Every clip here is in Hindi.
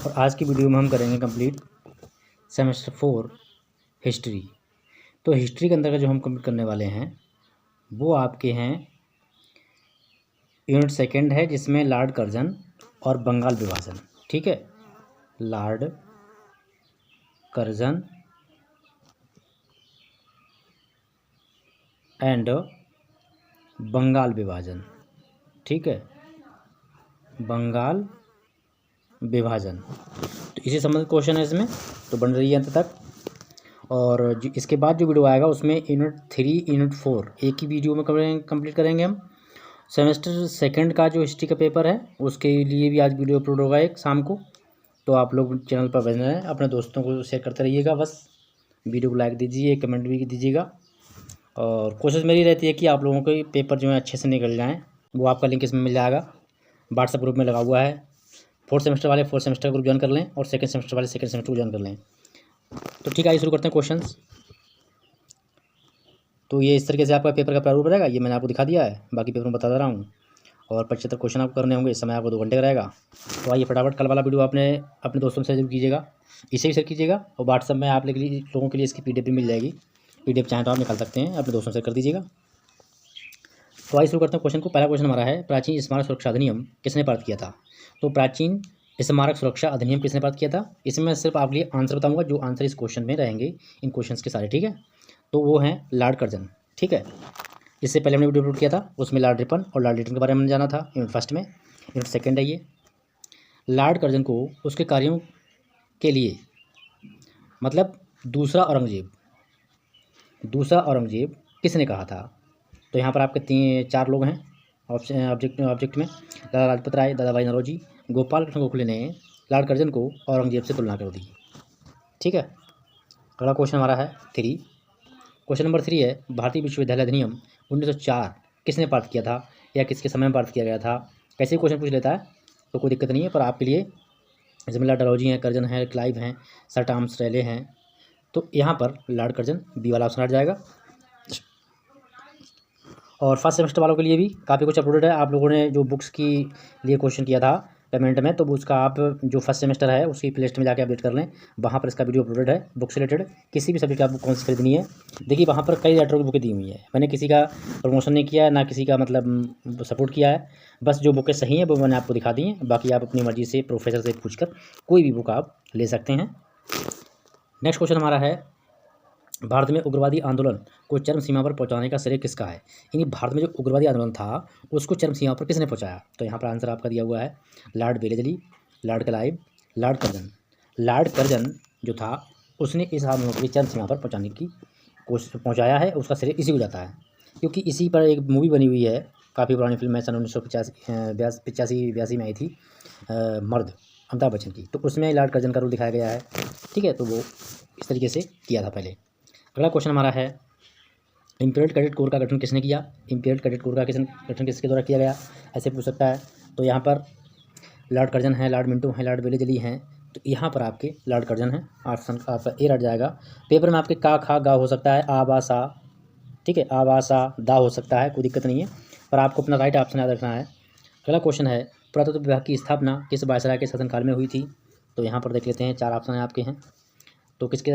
और आज की वीडियो में हम करेंगे कंप्लीट सेमेस्टर 4 हिस्ट्री। तो हिस्ट्री के अंदर का जो हम कंप्लीट करने वाले हैं वो आपके हैं यूनिट सेकंड है, जिसमें लॉर्ड कर्जन और बंगाल विभाजन। ठीक है, लॉर्ड कर्जन एंड बंगाल विभाजन। ठीक है, बंगाल विभाजन। तो इसी संबंधित क्वेश्चन है इसमें, तो बन रही है अंत तक। और इसके बाद जो वीडियो आएगा उसमें यूनिट 3 यूनिट 4 एक ही वीडियो में कंप्लीट करेंगे हम। सेमेस्टर सेकंड का जो हिस्ट्री का पेपर है उसके लिए भी आज वीडियो अपलोड होगा एक शाम को। तो आप लोग चैनल पर बने रहें, अपने दोस्तों को शेयर करते रहिएगा। बस वीडियो को लाइक दीजिए, कमेंट भी दीजिएगा। और कोशिश मेरी रहती है कि आप लोगों के पेपर जो है अच्छे से निकल जाएँ। वो आपका लिंक इसमें मिल जाएगा, व्हाट्सएप ग्रुप में लगा हुआ है। फोर्थ सेमेस्टर वाले फोर्थ सेमेस्टर ग्रुप ज्वाइन कर लें और सेकंड सेमेस्टर वाले सेकंड सेमेस्टर को ज्वाइन कर लें। तो ठीक है, शुरू करते हैं क्वेश्चंस। तो ये इस तरीके से आपका पेपर का प्रारूप रहेगा, ये मैंने आपको दिखा दिया है, बाकी पेपर में बता दे रहा हूँ। और 75 क्वेश्चन आपको करने होंगे, इस समय आपको 2 घंटे का रहेगा। तो आइए फटाफट, कल वाला वीडियो आपने अपने दोस्तों से जरूर कीजिएगा, इसे भी शेयर कीजिएगा। और व्हाट्सएप में आप लोगों के लिए इसकी PDF भी मिल जाएगी। PDF चाहें तो आप निकाल सकते हैं, अपने दोस्तों से कर दीजिएगा। तो आइए शुरू करते हैं क्वेश्चन को। पहला क्वेश्चन हमारा है, प्राचीन स्मारक सुरक्षा अधिनियम किसने पारित किया था? तो प्राचीन स्मारक सुरक्षा अधिनियम किसने पारित किया था? इसमें मैं सिर्फ आपके लिए आंसर बताऊंगा, जो आंसर इस क्वेश्चन में रहेंगे, इन क्वेश्चंस के सारे। ठीक है, तो वो हैं लॉर्ड कर्जन। ठीक है, इससे पहले हमने वीडियो अपलोड किया था, उसमें लॉर्ड रिपन और लॉर्ड लिटन के बारे में जाना था यूनिट फर्स्ट में। यूनिट सेकंड है ये। लॉर्ड कर्जन को उसके कार्यों के लिए, मतलब दूसरा औरंगजेब किसने कहा था? तो यहाँ पर आपके 4 लोग हैं ऑब्जेक्ट में। लाला लाजपत राय, दादा भाई नौरोजी, गोपाल कृष्ण गोखले ने लॉर्ड कर्जन को औरंगजेब से तुलना कर दी। ठीक है, अगला क्वेश्चन हमारा है 3। क्वेश्चन नंबर 3 है, भारतीय विश्वविद्यालय अधिनियम 1904 किसने पारित किया था, या किसके समय में पारित किया गया था? कैसे क्वेश्चन पूछ लेता है तो कोई दिक्कत नहीं है, पर आपके लिए इसमें लॉर्ड डलहौजी हैं, कर्जन हैं, क्लाइव हैं, सर टॉमस रैले हैं। तो यहाँ पर लॉर्ड कर्जन, बी वाला ऑप्शन हट जाएगा। और फर्स्ट सेमेस्टर वालों के लिए भी काफ़ी कुछ अपलोडेड है। आप लोगों ने जो बुक्स की लिए क्वेश्चन किया था पेमेंट में, तो उसका आप जो फर्स्ट सेमेस्टर है उसकी प्लेलिस्ट में जाके अपडेट कर लें, वहाँ पर इसका वीडियो अपलोडेड है। बुक से रिलेटेड किसी भी सब्जेक्ट का बुक कौन सी खरीदनी है, देखिए वहाँ पर कई राइटरों की बुकें दी हुई है। मैंने किसी का प्रमोशन नहीं किया है, ना किसी का मतलब सपोर्ट किया है। बस जो बुकें सही हैं वो मैंने आपको दिखा दी हैं, बाकी आप अपनी मर्जी से प्रोफेसर से पूछकर कोई भी बुक आप ले सकते हैं। नेक्स्ट क्वेश्चन हमारा है, भारत में उग्रवादी आंदोलन को चरम सीमा पर पहुंचाने का श्रेय किसका है? यानी भारत में जो उग्रवादी आंदोलन था उसको चरम सीमा पर किसने पहुंचाया? तो यहाँ पर आंसर आपका दिया हुआ है, Lord Wellesley, Lord Clive, Lord Curzon. Lord Curzon जो था उसने इस आंदोलन को चरम सीमा पर पहुँचाने की कोशिश पहुँचाया है, उसका श्रेय इसी को जाता है। क्योंकि इसी पर एक मूवी बनी हुई है, काफ़ी पुरानी फिल्म है, सन 1985 में आई थी, मर्द, अमिताभ बच्चन की। तो उसमें लॉर्ड कर्जन का रोल दिखाया गया है। ठीक है, तो वो इस तरीके से किया था पहले। अगला क्वेश्चन हमारा है, इम्पीरियल कैडेट कोर का गठन किसने किया? इम्पीरियल कैडेट कोर का गठन किसके द्वारा किया गया, ऐसे पूछ सकता है। तो यहाँ पर लॉर्ड कर्जन है, लॉर्ड मिंटो हैं, लॉर्ड वेलेस्ली हैं। तो यहाँ पर आपके लॉर्ड कर्जन है, ऑप्शन आपका ए रट जाएगा। पेपर में आपके का, खा, गा हो सकता है, आ, बा, सा। ठीक है, आ, बा, सा, दा हो सकता है, कोई दिक्कत नहीं है, पर आपको अपना राइट ऑप्शन याद रखना है। अगला क्वेश्चन है, पुरातत्व विभाग की स्थापना किस वायसराय के शासनकाल में हुई थी? तो यहाँ पर देख लेते हैं, 4 ऑप्शन आपके हैं। तो किसके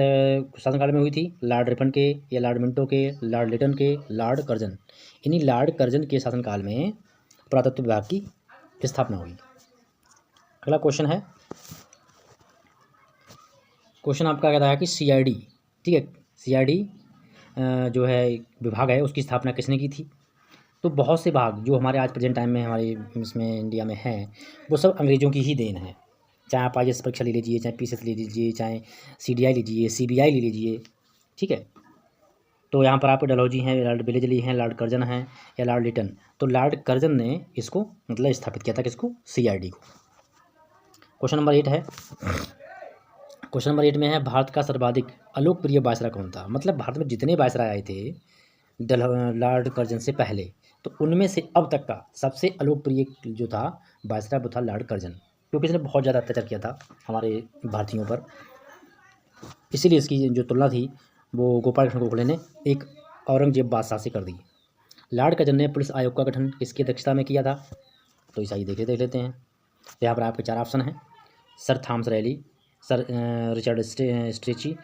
शासनकाल में हुई थी? लॉर्ड रिपन के, या लॉर्ड मिंटो के, लॉर्ड लिटन के, लॉर्ड कर्जन। इन्हीं लॉर्ड कर्जन के शासनकाल में पुरातत्व विभाग की स्थापना हुई। अगला क्वेश्चन है, क्वेश्चन आपका कहता है कि CID, ठीक है, CID जो है विभाग है उसकी स्थापना किसने की थी? तो बहुत से भाग जो हमारे आज प्रेजेंट टाइम में हमारे इसमें इंडिया में हैं वो सब अंग्रेज़ों की ही देन है। चाहे आप IAS परीक्षा ले लीजिए, चाहे PCS ले लीजिए, चाहे CDI लीजिए, CBI ले लीजिए। ठीक है, तो यहाँ पर आपके डलहौजी हैं, लॉर्ड वेलेस्ली हैं, लॉर्ड कर्जन हैं, या लॉर्ड लिटन। तो लॉर्ड कर्जन ने इसको मतलब स्थापित किया था, किसको? CID को। क्वेश्चन नंबर 8 है, क्वेश्चन नंबर 8 में है, भारत का सर्वाधिक अलोकप्रिय वायसराय कौन था? मतलब भारत में जितने वायसराय आए थे लॉर्ड कर्जन से पहले, तो उनमें से अब तक का सबसे अलोकप्रिय जो था वायसराय वो था लॉर्ड कर्जन, क्योंकि इसने बहुत ज़्यादा अत्याचार किया था हमारे भारतीयों पर। इसीलिए इसकी जो तुलना थी वो गोपाल कृष्ण गोखले ने एक औरंगजेब बादशाह से कर दी। लॉर्ड कर्जन ने पुलिस आयोग का गठन किसकी अध्यक्षता में किया था? तो ऐसा ही देख लेते हैं। तो यहाँ पर आपके 4 ऑप्शन हैं, sir Thomas Raleigh, sir Richard Strachey,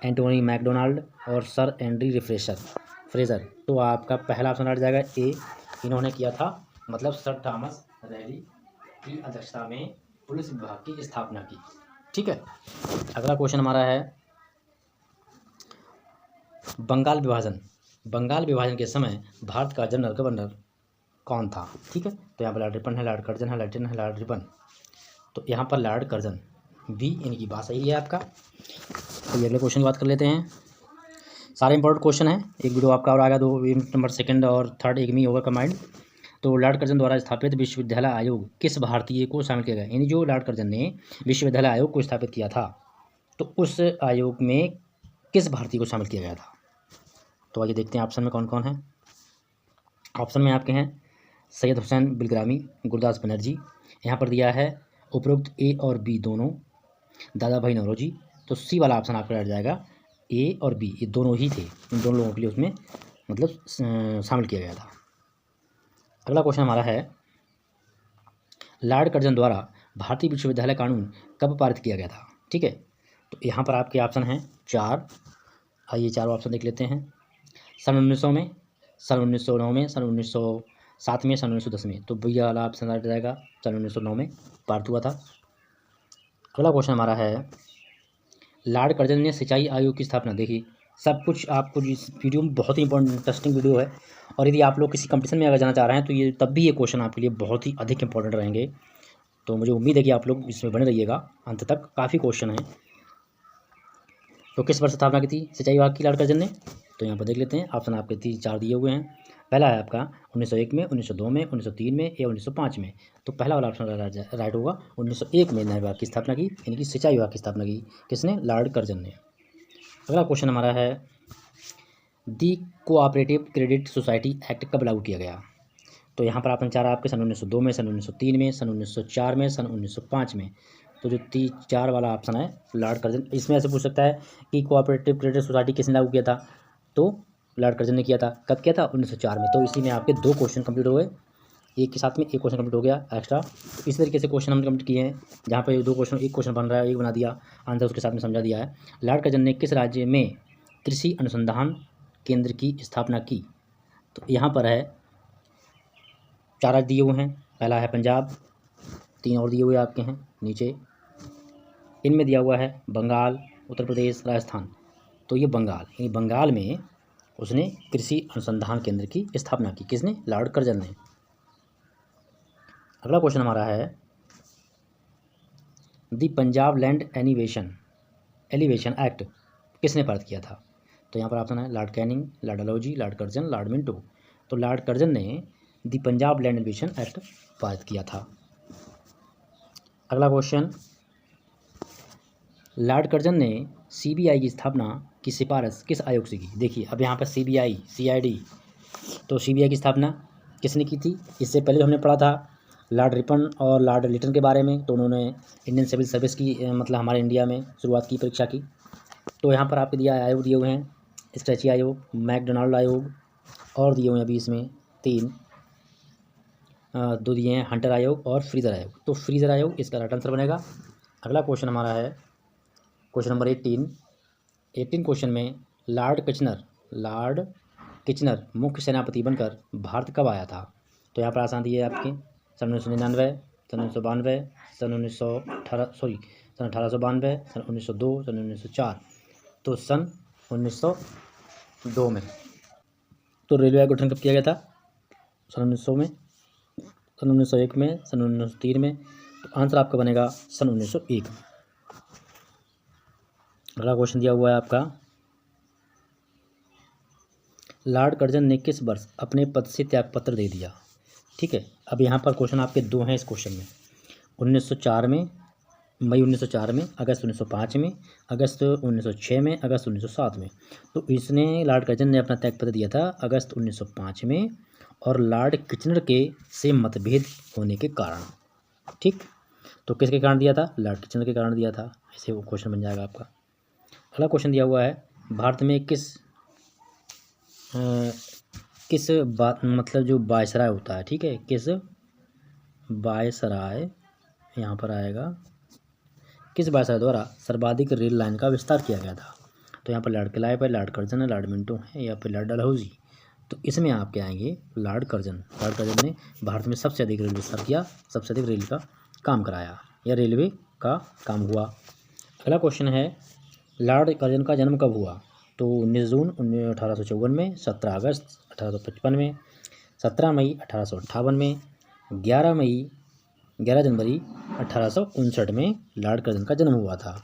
Antony MacDonnell और सर एंड्री फ्रेजर। तो आपका पहला ऑप्शन हट जाएगा ए, इन्होंने किया था, मतलब सर थॉमस रैली की अध्यक्षता में पुलिस विभाग की स्थापना की। ठीक है, अगला क्वेश्चन हमारा है बंगाल विभाजन। बंगाल विभाजन के समय भारत का जनरल गवर्नर कौन था? ठीक है, तो यहाँ पर लॉर्ड रिपन है, लॉर्ड कर्जन है, लॉर्ड है, लॉर्ड रिपन। तो यहाँ पर लॉर्ड कर्जन, बी इनकी बात सही है आपका। तो ये अगले क्वेश्चन की बात कर लेते हैं। सारे इंपॉर्टेंट क्वेश्चन है, एक वीडियो आपका और आएगा, 2 नंबर सेकंड और थर्ड एक में होगा कमांड। तो लॉर्ड कर्जन द्वारा स्थापित विश्वविद्यालय आयोग किस भारतीय को शामिल किया गया? यानी जो लॉर्ड कर्जन ने विश्वविद्यालय आयोग को स्थापित किया था, तो उस आयोग में किस भारतीय को शामिल किया गया था? तो आइए देखते हैं ऑप्शन में कौन कौन है। ऑप्शन में आपके हैं सैयद हुसैन बिलग्रामी, गुरदास बनर्जी, यहाँ पर दिया है उपरोक्त ए और बी दोनों, दादा भाई नौरोजी। तो सी वाला ऑप्शन आपका लग जाएगा, ए और बी ये दोनों ही थे, इन दोनों लोगों के लिए उसमें मतलब शामिल किया गया था। अगला क्वेश्चन हमारा है लॉर्ड कर्जन द्वारा भारतीय विश्वविद्यालय कानून कब पारित किया गया था? ठीक है, तो यहाँ पर आपके ऑप्शन हैं 4। आइए चारों ऑप्शन देख लेते हैं। सन 1900 में, सन 1909 में, सन 1907 में, सन 1910 में। तो बी वाला ऑप्शन आ जाएगा, सन 1909 में पारित हुआ था। अगला क्वेश्चन हमारा है लॉर्ड कर्जन ने सिंचाई आयोग की स्थापना, देखिए सब कुछ आपको इस वीडियो में बहुत ही इंपॉर्टेंट इंटरेस्टिंग वीडियो है, और यदि आप लोग किसी कंपटीशन में अगर जाना चाह रहे हैं तो ये तब भी ये क्वेश्चन आपके लिए बहुत ही अधिक इंपॉर्टेंट रहेंगे। तो मुझे उम्मीद है कि आप लोग इसमें बने रहिएगा अंत तक, काफ़ी क्वेश्चन हैं। तो किस वर्ष स्थापना की थी सिंचाई विभाग की लॉर्ड कर्जन ने? तो यहाँ पर देख लेते हैं, ऑप्शन आपके 4 दिए हुए हैं। पहला है आपका 1901 में, 1902 में, 1903 में या 1905 में। तो पहला वाला ऑप्शन राइट होगा, 1901 में नए विभाग की स्थापना की, यानी कि सिंचाई विभाग की स्थापना की किसने? लॉर्ड कर्जन ने। अगला क्वेश्चन हमारा है दी कोऑपरेटिव क्रेडिट सोसाइटी एक्ट कब लागू किया गया? तो यहाँ पर आपने 4 आपके सन 1902 में, सन 1903 में, सन 1904 में, सन 1905 में। तो जो 4 वाला ऑप्शन है लॉर्ड कर्जन, इसमें ऐसे पूछ सकता है कि कोऑपरेटिव क्रेडिट सोसाइटी किसने लागू किया था? तो लॉर्ड कर्जन ने किया था। कब किया था? 1904 में। तो इसी में आपके 2 क्वेश्चन कंप्लीट हो गए, एक के साथ में एक क्वेश्चन कंप्लीट हो गया एक्स्ट्रा। इस तरीके से क्वेश्चन हमने कंप्लीट किए हैं, जहाँ पर 2 क्वेश्चन, एक क्वेश्चन बन रहा है, एक बना दिया, आंसर उसके साथ में समझा दिया है। लॉर्ड कर्जन ने किस राज्य में कृषि अनुसंधान केंद्र की स्थापना की? तो यहाँ पर है 4 राज्य दिए हुए हैं। पहला है पंजाब, 3 और दिए हुए आपके हैं नीचे, इनमें दिया हुआ है बंगाल, उत्तर प्रदेश, राजस्थान। तो ये बंगाल, यानी बंगाल में उसने कृषि अनुसंधान केंद्र की स्थापना की, किसने? लॉर्ड कर्जन ने। अगला क्वेश्चन हमारा है दी पंजाब लैंड एलिवेशन एक्ट किसने पारित किया था? तो यहाँ पर ऑप्शन है Lord Canning, Lord Dalhousie, Lord Curzon, Lord Minto. तो लॉर्ड कर्जन ने दी पंजाब लैंड एलिवेशन एक्ट पारित किया था। अगला क्वेश्चन लॉर्ड कर्जन ने सीबीआई की स्थापना की सिफारिश किस आयोग से की? देखिए अब यहाँ पर सीबीआई, सीआईडी, तो सीबीआई की स्थापना किसने की थी? इससे पहले हमने पढ़ा था लॉर्ड रिपन और लॉर्ड लिटन के बारे में। तो उन्होंने इंडियन सिविल सर्विस की मतलब हमारे इंडिया में शुरुआत की परीक्षा की। तो यहाँ पर आपके आयोग दिए हुए हैं स्ट्रेची आयोग, मैकडोनाल्ड आयोग, और दिए हुए हैं अभी इसमें 3, 2 दिए हैं हंटर आयोग और फ्रीजर आयोग। तो फ्रीजर आयोग इसका राइट आंसर बनेगा। अगला क्वेश्चन हमारा है क्वेश्चन नंबर 18 क्वेश्चन में लॉर्ड किचनर मुख्य सेनापति बनकर भारत कब आया था? तो यहाँ पर आसान दिए आपके सन 1999, सन 1992, सन 1892, सन 1902, सन 1904। तो सन 1902 में। तो रेलवे का गठन कब किया गया था? सन 1900 में, सन 1901 में, सन 1903 में। तो आंसर आपका बनेगा सन 1901 में। अगला क्वेश्चन दिया हुआ है आपका लॉर्ड कर्जन ने किस वर्ष अपने पद से त्यागपत्र दे दिया? ठीक है, अब यहाँ पर क्वेश्चन आपके 2 हैं इस क्वेश्चन में, 1904 में, मई 1904 में, अगस्त 1905 में, अगस्त 1906 में, अगस्त 1907 में। तो इसने लॉर्ड कर्जन ने अपना त्यागपत्र दिया था अगस्त 1905 में, और लॉर्ड किचनर के से मतभेद होने के कारण। ठीक, तो किसके कारण दिया था? लॉर्ड किचनर के कारण दिया था। ऐसे वो क्वेश्चन बन जाएगा आपका। अगला क्वेश्चन दिया हुआ है भारत में किस बात मतलब जो वायसराय होता है, ठीक है, किस वायसराय यहाँ पर आएगा किस वायसराय द्वारा सर्वाधिक रेल लाइन का विस्तार किया गया था? तो यहाँ पर लॉर्ड क्लाइव है, लॉर्ड कर्जन है, लॉर्ड मिंटो है या फिर लॉर्ड डलहौजी। तो इसमें आप क्या आएंगे? Lord Curzon. लॉर्ड कर्जन ने भारत में सबसे अधिक रेल विस्तार किया, सबसे अधिक रेल का काम कराया या रेलवे का काम हुआ। अगला क्वेश्चन है, लॉर्ड कर्जन का जन्म कब हुआ? तो 19 जून 1854 में, 17 अगस्त 1855 में, 17 मई 1858 में, 11 जनवरी 1859 में लॉर्ड कर्जन का जन्म हुआ था।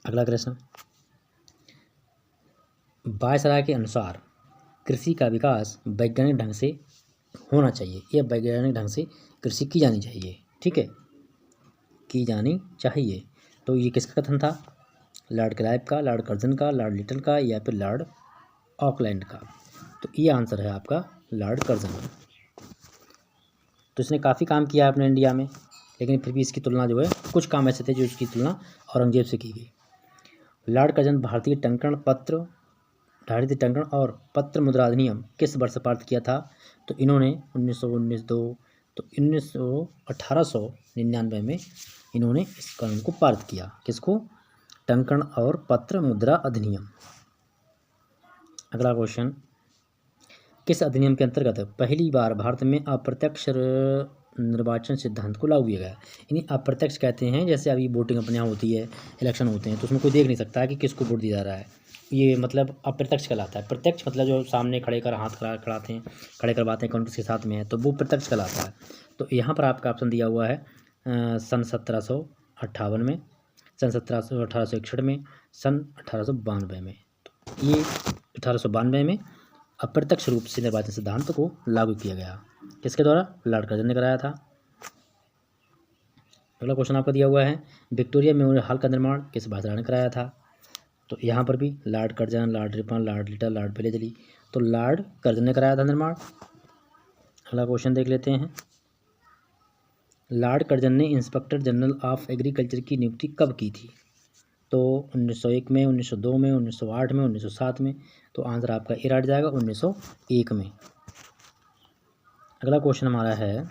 अगला प्रश्न, वायसराय के अनुसार कृषि का विकास वैज्ञानिक ढंग से होना चाहिए या वैज्ञानिक ढंग से कृषि की जानी चाहिए। ठीक है, की जानी चाहिए। तो ये किसका कथन था? लॉर्ड क्लाइव का, लॉर्ड कर्जन का, लॉर्ड लिटल का या फिर लॉर्ड ऑकलैंड का? तो ये आंसर है आपका लॉर्ड कर्जन। तो इसने काफ़ी काम किया अपने इंडिया में, लेकिन फिर भी इसकी तुलना जो है, कुछ काम ऐसे थे जो इसकी तुलना औरंगजेब से की गई। लॉर्ड कर्जन भारतीय टंकण और पत्र मुद्रा अधिनियम किस वर्ष पारित किया था? तो इन्होंने 1899 में इन्होंने इस कानून को पारित किया। किसको? टंकण और पत्र मुद्रा अधिनियम। अगला क्वेश्चन, किस अधिनियम के अंतर्गत पहली बार भारत में अप्रत्यक्ष निर्वाचन सिद्धांत को लागू किया गया? यानी अप्रत्यक्ष कहते हैं, जैसे अभी वोटिंग अपने यहाँ होती है, इलेक्शन होते हैं, तो उसमें कोई देख नहीं सकता है कि किसको वोट दिया जा रहा है, ये मतलब अप्रत्यक्ष कहलाता है। प्रत्यक्ष मतलब जो सामने खड़े कर हाथ खड़ाते हैं, खड़े करवाते हैं, कौन किसके साथ में है, तो वो प्रत्यक्ष कहलाता है। तो यहाँ पर आपका ऑप्शन दिया हुआ है सन 1758 में, सन 1861 में, सन 1892 में। तो ये 1892 में अप्रत्यक्ष रूप से निर्वाचन सिद्धांत को लागू किया गया। किसके द्वारा? लॉर्ड कर्जन ने कराया था। अगला क्वेश्चन आपका दिया हुआ है, विक्टोरिया मेमोरियल हॉल का निर्माण किस वायसराय ने कराया था? तो यहाँ पर भी Lord Curzon, Lord Ripon, Lord little, Lord Wellesley, तो लॉर्ड कर्जन ने कराया था निर्माण। अगला क्वेश्चन देख लेते हैं, लॉर्ड कर्जन ने इंस्पेक्टर जनरल ऑफ एग्रीकल्चर की नियुक्ति कब की थी? तो 1901 में, 1902 में, 1908 में, 1907 में। तो आंसर आपका ए राइट जाएगा 1901 में। अगला क्वेश्चन हमारा है,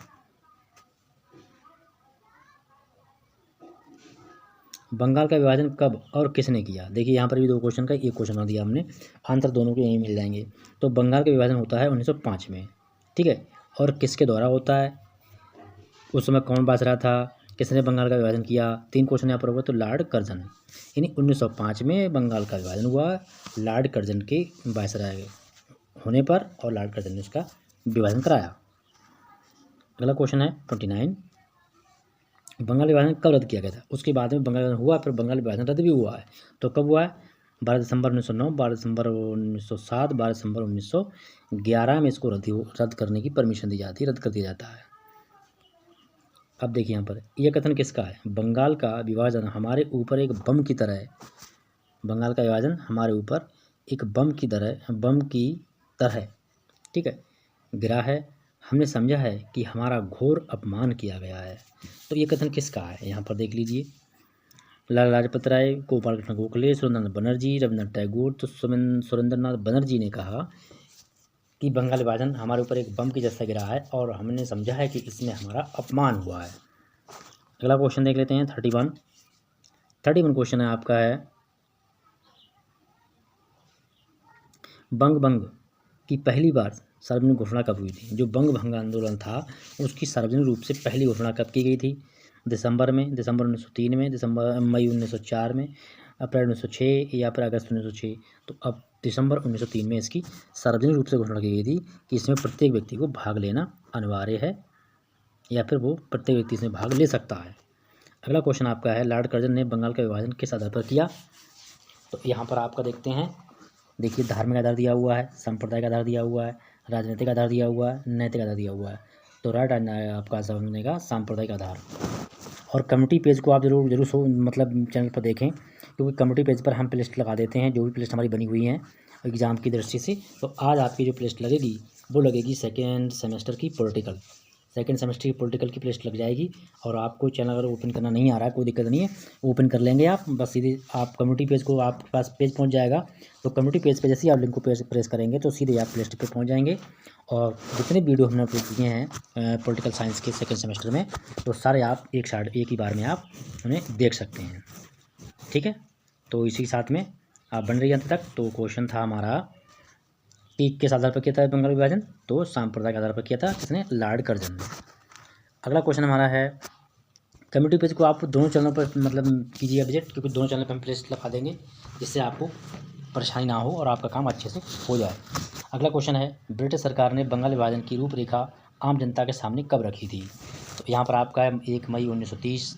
बंगाल का विभाजन कब और किसने किया? देखिए यहाँ पर भी दो क्वेश्चन का एक क्वेश्चन दिया हमने, आंसर दोनों के यहीं मिल जाएंगे। तो बंगाल का विभाजन होता है 1905 में। ठीक है, और किसके द्वारा होता है? उस समय कौन वायसराय था? किसने बंगाल का विभाजन किया? 3 क्वेश्चन यहाँ पर होगा। तो लॉर्ड कर्जन, यानी 1905 में बंगाल का विभाजन हुआ लॉर्ड कर्जन के वायसराय होने पर, और लॉर्ड कर्जन ने उसका विभाजन कराया। अगला क्वेश्चन है 29, बंगाल विभाजन कब रद्द किया गया था? उसके बाद में बंगाल विभाजन हुआ, फिर बंगाल विभाजन रद्द भी हुआ है। तो कब हुआ है? 12 दिसंबर 1909, 12 दिसंबर 1907, 12 दिसंबर 1911 में इसको रद्द करने की परमिशन दी जाती है, रद्द कर दिया जाता है। अब देखिए यहाँ पर यह कथन किसका है? बंगाल का विभाजन हमारे ऊपर एक बम की तरह है। बंगाल का विभाजन हमारे ऊपर एक बम की तरह ठीक है गिरा है। हमने समझा है कि हमारा घोर अपमान किया गया है। तो ये कथन किसका है? यहाँ पर देख लीजिए, लाला लाजपत राय, गोपाल कृष्ण गोखले, सुरेंद्रनाथ बनर्जी, रविन्द्रनाथ टैगोर। तो सुरेंद्रनाथ बनर्जी ने कहा कि बंगाल विभाजन हमारे ऊपर एक बम की जैसा गिरा है और हमने समझा है कि इसमें हमारा अपमान हुआ है। अगला क्वेश्चन देख लेते हैं 31 क्वेश्चन है आपका है, बंग की पहली बार सार्वजनिक घोषणा कब हुई थी? जो बंग भंग आंदोलन था उसकी सार्वजनिक रूप से पहली घोषणा कब की गई थी? दिसंबर 1903 में, मई 1904 में, अप्रैल 1906 या फिर अगस्त 1906। तो अब दिसंबर 1903 में इसकी सार्वजनिक रूप से घोषणा की गई थी कि इसमें प्रत्येक व्यक्ति को भाग लेना अनिवार्य है, या फिर वो प्रत्येक व्यक्ति इसमें भाग ले सकता है। अगला क्वेश्चन आपका है, लॉर्ड कर्जन ने बंगाल का विभाजन किस आधार पर किया? तो यहाँ पर आपका देखते हैं, देखिए धार्मिक आधार दिया हुआ है, सांप्रदायिक आधार दिया हुआ है, राजनीतिक आधार दिया हुआ है, नैतिक आधार दिया हुआ है। तो राइट आपका समझने का सांप्रदायिक आधार। और कम्युनिटी पेज को आप जरूर मतलब चैनल पर देखें, क्योंकि कम्युनिटी पेज पर हम प्लेलिस्ट लगा देते हैं, जो भी प्लेलिस्ट हमारी बनी हुई हैं एग्ज़ाम की दृष्टि से। तो आज आपकी जो प्लेलिस्ट लगेगी वो लगेगी सेकेंड सेमेस्टर की पॉलिटिकल। सेकंड सेमेस्टर की पॉलिटिकल की प्लेलिस्ट लग जाएगी। और आपको चैनल अगर ओपन करना नहीं आ रहा है, कोई दिक्कत नहीं है, ओपन कर लेंगे आप। बस सीधे आप कम्युनिटी पेज को, आपके पास पेज पहुंच जाएगा, तो कम्युनिटी पेज पे जैसे ही आप लिंक को प्रेस करेंगे तो सीधे आप प्लेलिस्ट पे पहुंच जाएंगे। और जितने वीडियो हमने अपलोड किए हैं पॉलिटिकल साइंस के सेकेंड सेमेस्टर में, तो सारे आप एक ही बार में आप उन्हें देख सकते हैं। ठीक है, तो इसी के साथ में आप बन रही अंत तक। तो क्वेश्चन था हमारा कि किस आधार पर किया था बंगाल विभाजन, तो सांप्रदायिक आधार पर किया था, किसने, लॉर्ड कर्जन ने। अगला क्वेश्चन हमारा है, कम्युनिटी पेज को आप दोनों चैनलों पर मतलब कीजिएगा विजिट, क्योंकि दोनों चैनल पर हम प्लेलिस्ट लगा देंगे, जिससे आपको परेशानी ना हो और आपका काम अच्छे से हो जाए। अगला क्वेश्चन है, ब्रिटिश सरकार ने बंगाल विभाजन की रूपरेखा आम जनता के सामने कब रखी थी। तो यहाँ पर आपका है 1 मई 1930,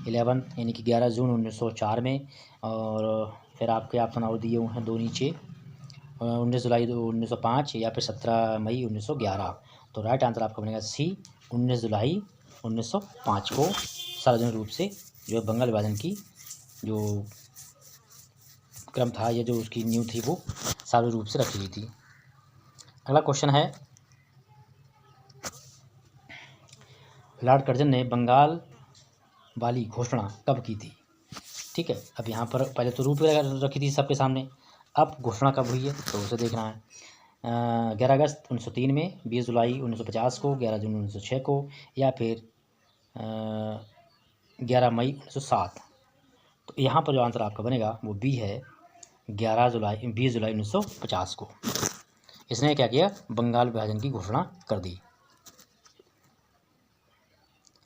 11 यानी कि 11 जून 1904 में, और फिर आपके ऑप्शन और दिए हुए हैं दो नीचे, 19 जुलाई 1905 या फिर 17 मई 1911। तो राइट आंसर आपका बनेगा सी, 19 जुलाई 1905 को सार्वजनिक रूप से जो बंगाल विभाजन की जो क्रम था या जो उसकी नींव थी वो सार्वजनिक रूप से रखी गई थी। अगला क्वेश्चन है, लॉर्ड कर्जन ने बंगाल वाली घोषणा कब की थी। ठीक है, अब यहाँ पर पहले तो रूपरेखा रखी थी सबके सामने, अब घोषणा कब हुई है तो उसे देखना है। 11 अगस्त 1903 में, 20 जुलाई 1950 को, 11 जून 1906 को, या फिर 11 मई 1907। तो यहाँ पर जो आंसर आपका बनेगा वो बी है, 20 जुलाई 1950 को। इसने क्या किया, बंगाल विभाजन की घोषणा कर दी।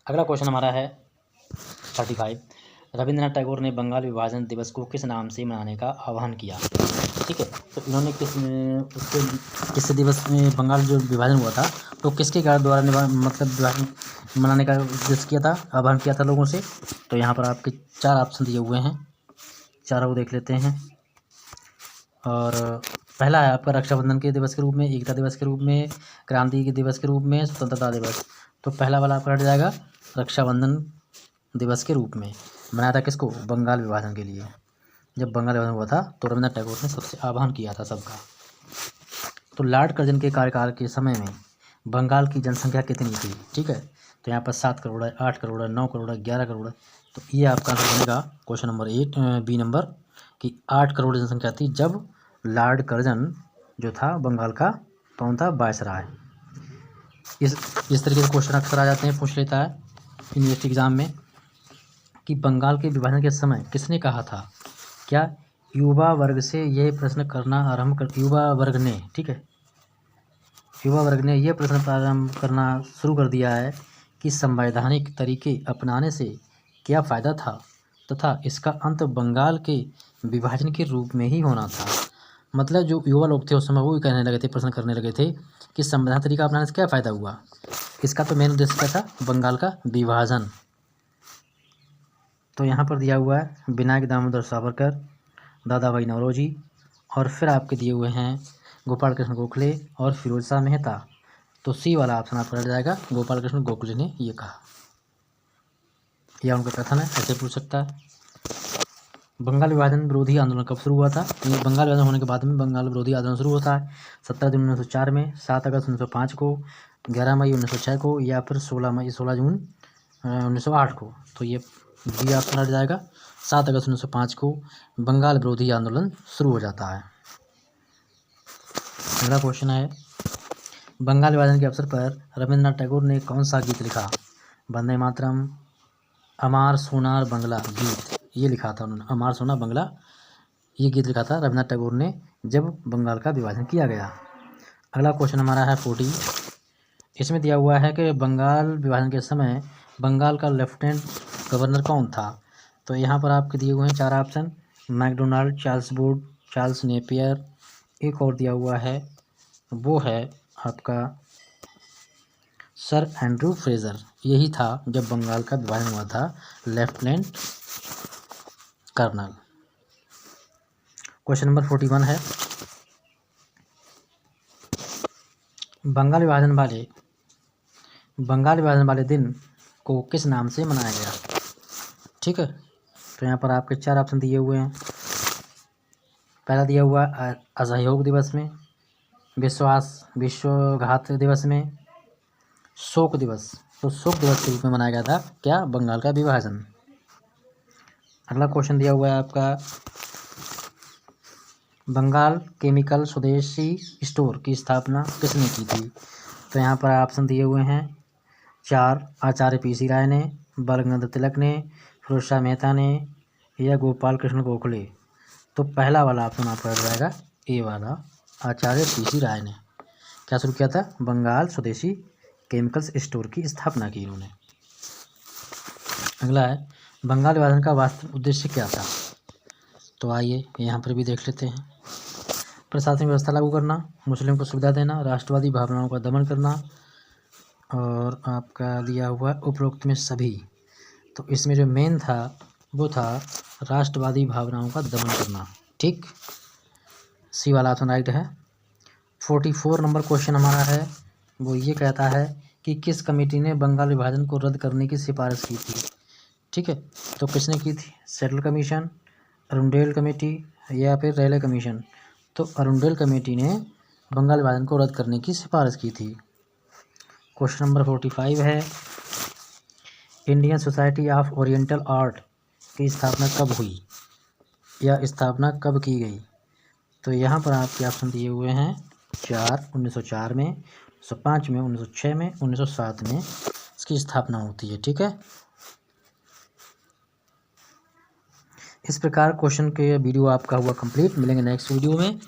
अगला क्वेश्चन हमारा है 35, रविंद्रनाथ टैगोर ने बंगाल विभाजन दिवस को किस नाम से मनाने का आह्वान किया। ठीक है, तो इन्होंने किस दिवस में बंगाल जो विभाजन हुआ था तो किसके द्वारा मतलब विभाजन मनाने का उद्देश्य किया था, आह्वान किया था लोगों से। तो यहाँ पर आपके 4 ऑप्शन दिए हुए हैं, चारों को देख लेते हैं। और पहला है आपका रक्षाबंधन के दिवस के रूप में, एकता दिवस के रूप में, क्रांति के दिवस के रूप में, स्वतंत्रता दिवस। तो पहला वाला आपका हट जाएगा, रक्षाबंधन दिवस के रूप में मनाया था किसको, बंगाल विभाजन के लिए। जब बंगाल विभाजन हुआ था तो रविंद्रनाथ टैगोर ने सबसे आह्वान किया था सबका। तो लॉर्ड कर्जन के कार्यकाल के समय में बंगाल की जनसंख्या कितनी थी। ठीक है, तो यहाँ पर 7 करोड़ है, 8 करोड़ है, 9 करोड़ है, 11 करोड़ है। तो ये आपका आंसर बनेगा क्वेश्चन नंबर 8 बी नंबर कि 8 करोड़ जनसंख्या थी जब लॉर्ड कर्जन जो था बंगाल का कौन था, वायसराय। इस तरीके से क्वेश्चन अक्सर आ जाते हैं, पूछ लेता है यूनिवर्सिटी एग्जाम में कि बंगाल के विभाजन के समय किसने कहा था। क्या युवा वर्ग से यह प्रश्न करना आरंभ कर, युवा वर्ग ने, ठीक है, युवा वर्ग ने यह प्रश्न प्रारंभ करना शुरू कर दिया है कि संवैधानिक तरीके अपनाने से क्या फ़ायदा था तथा इसका अंत बंगाल के विभाजन के रूप में ही होना था। मतलब जो युवा लोग थे उस समय वो भी कहने लगे थे, प्रश्न करने लगे थे कि संवैधानिक तरीका अपनाने से क्या फ़ायदा हुआ। इसका तो मेन उद्देश्य क्या था, बंगाल का विभाजन। तो यहाँ पर दिया हुआ है विनायक दामोदर सावरकर, दादा भाई नौरोजी, और फिर आपके दिए हुए हैं गोपाल कृष्ण गोखले और फिरोज शाह मेहता। तो सी वाला ऑप्शन आपका रह जाएगा, गोपाल कृष्ण गोखले ने ये कहा, यह उनका कथन है, ऐसे पूछ सकता है। बंगाल विभाजन विरोधी आंदोलन कब शुरू हुआ था। ये बंगाल विभाजन होने के बाद में बंगाल विरोधी आंदोलन शुरू होता है 17 जून 1904 में, 7 अगस्त 1905 को, 11 मई 1906 को, या फिर 16 जून 1908 को। तो ये बी ऑप्शन हट जाएगा, 7 अगस्त 1905 को बंगाल विरोधी आंदोलन शुरू हो जाता है। अगला क्वेश्चन है, बंगाल विभाजन के अवसर पर रविंद्रनाथ टैगोर ने कौन सा गीत लिखा। वंदे मातरम, अमार सोनार बंगला गीत, ये लिखा था उन्होंने, अमार सोना बंगला, ये गीत लिखा था रविंद्रनाथ टैगोर ने जब बंगाल का विभाजन किया गया। अगला क्वेश्चन हमारा है 40, इसमें दिया हुआ है कि बंगाल विभाजन के समय बंगाल का लेफ्टिनेंट गवर्नर कौन था। तो यहाँ पर आपके दिए हुए हैं 4 option, MacDonnell, Charles Wood, Charles Napier, एक और दिया हुआ है वो है आपका सर एंड्रू फ्रेजर। यही था जब बंगाल का विभाजन हुआ था, लेफ्टिनेंट कर्नल। क्वेश्चन नंबर 41 है, बंगाल विभाजन वाले दिन को किस नाम से मनाया गया। ठीक है, तो यहाँ पर आपके 4 ऑप्शन दिए हुए हैं। पहला दिया हुआ असहयोग दिवस में, विश्वघात दिवस में, शोक दिवस। तो शोक दिवस के रूप में मनाया गया था क्या? बंगाल का विभाजन। अगला क्वेश्चन दिया हुआ है आपका, बंगाल केमिकल स्वदेशी स्टोर की स्थापना किसने की थी? तो यहाँ पर ऑप्शन दिए हुए हैं 4, आचार्य पी.सी. राय ने, बाल गंगाधर तिलक ने, फिरोज शाह मेहता ने या गोपाल कृष्ण गोखले। तो पहला वाला ऑप्शन आपका हो जाएगा ए वाला, आचार्य पी.सी. राय ने क्या शुरू किया था? बंगाल स्वदेशी केमिकल्स स्टोर की स्थापना की इन्होंने। अगला है, बंगाल विभाजन का वास्तविक उद्देश्य क्या था? तो आइए यहाँ पर भी देख लेते हैं। प्रशासनिक व्यवस्था लागू करना, मुस्लिम को सुविधा देना, राष्ट्रवादी भावनाओं का दमन करना, और आपका दिया हुआ उपरोक्त में सभी। तो इसमें जो मेन था वो था राष्ट्रवादी भावनाओं का दमन करना। ठीक, सी वाला ऑप्शन राइट है। 44 नंबर क्वेश्चन हमारा है, वो ये कहता है कि किस कमेटी ने बंगाल विभाजन को रद्द करने की सिफारिश की थी? ठीक है, तो किसने की थी? सेटल कमीशन, अरुंडेल कमेटी या फिर रेले कमीशन? तो अरुंडेल कमेटी ने बंगाल विभाजन को रद्द करने की सिफारिश की थी। क्वेश्चन नंबर 45 है, Indian society of oriental art की स्थापना कब हुई या स्थापना कब की गई? तो यहाँ पर आपके ऑप्शन दिए हुए हैं 4, 1904 में, 1905 में, 1906 में, 1907 में इसकी स्थापना होती है। ठीक है, इस प्रकार क्वेश्चन के वीडियो आपका हुआ कंप्लीट। मिलेंगे नेक्स्ट वीडियो में।